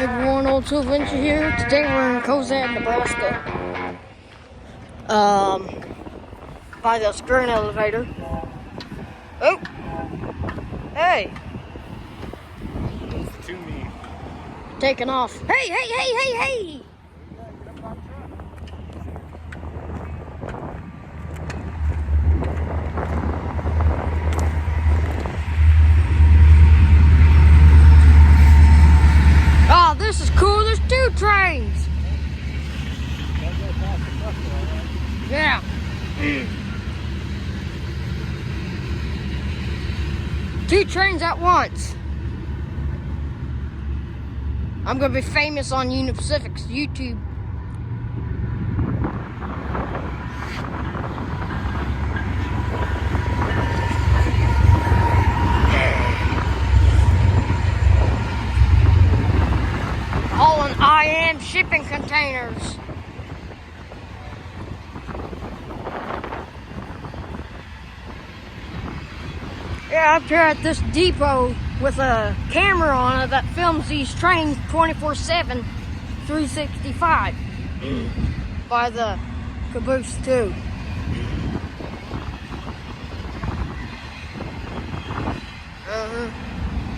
Hey everyone, Old Two Adventure here. Today we're in Cozad, Nebraska. By the grain elevator. Oh! Hey! It's too me. Taking off. Hey! Oh, this is cool. There's two trains. Yeah. Two trains at once. I'm gonna be famous on Union Pacific's YouTube. Hauling IM shipping containers. Yeah, up here at this depot with a camera on it that films these trains 24/7, 365 by the caboose too.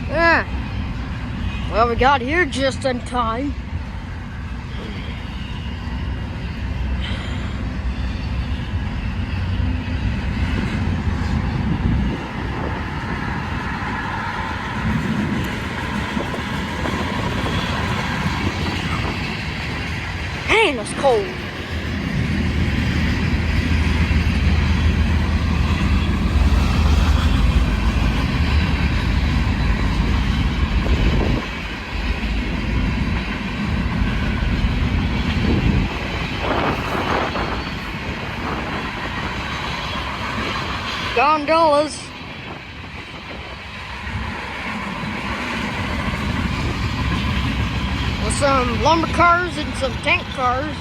Yeah. Well, we got here just in time. Man, it's cold. Gondolas. With some lumber cars and some tank cars.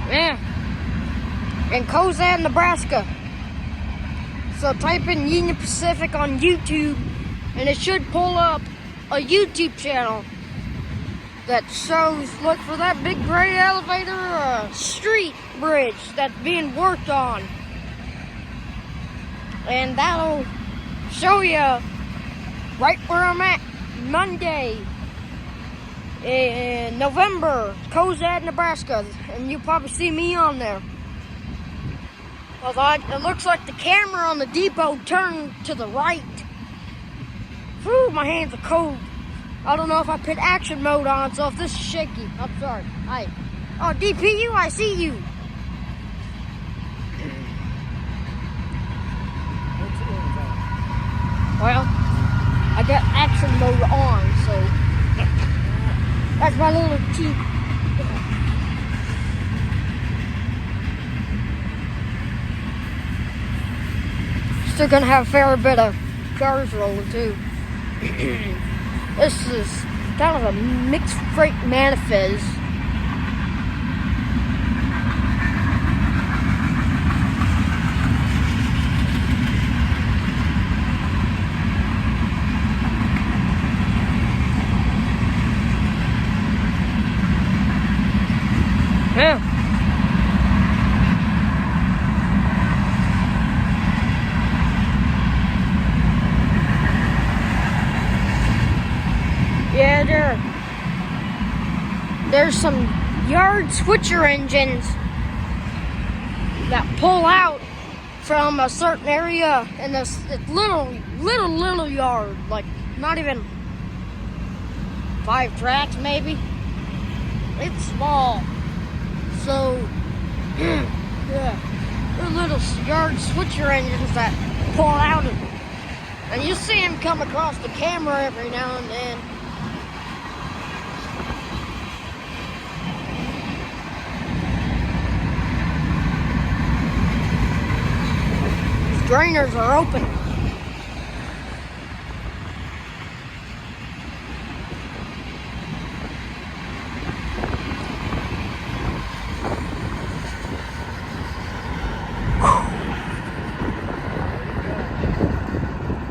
Yeah. In Cozad, Nebraska. So type in Union Pacific on YouTube and it should pull up a YouTube channel that shows, look for that big gray elevator street bridge that's being worked on. And that'll show you right where I'm at Monday in November, Cozad, Nebraska. And you'll probably see me on there. Although it looks like the camera on the depot turned to the right. Whew, my hands are cold. I don't know if I put action mode on, so if this is shaky, I'm sorry. Hi. Oh, DPU, I see you. Well, I got action mode on, so that's my little teeth. Still gonna have a fair bit of cars rolling too. This is kind of a mixed freight manifest. Yeah. Yeah, there's some yard switcher engines that pull out from a certain area in this little yard, like not even 5 tracks maybe. It's small, so yeah, they're little yard switcher engines that pull out, and you see them come across the camera every now and then. Drainers are open.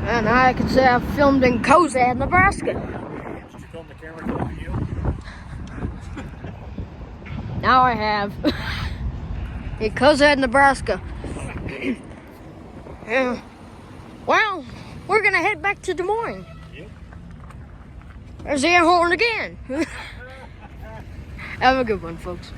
And I can say I've filmed in Cozad, Nebraska. Did you film the camera filming you? Now I have. In Cozad, Nebraska. Yeah. Well, we're gonna head back to Des Moines. Yep. There's the air horn again. Have a good one, folks.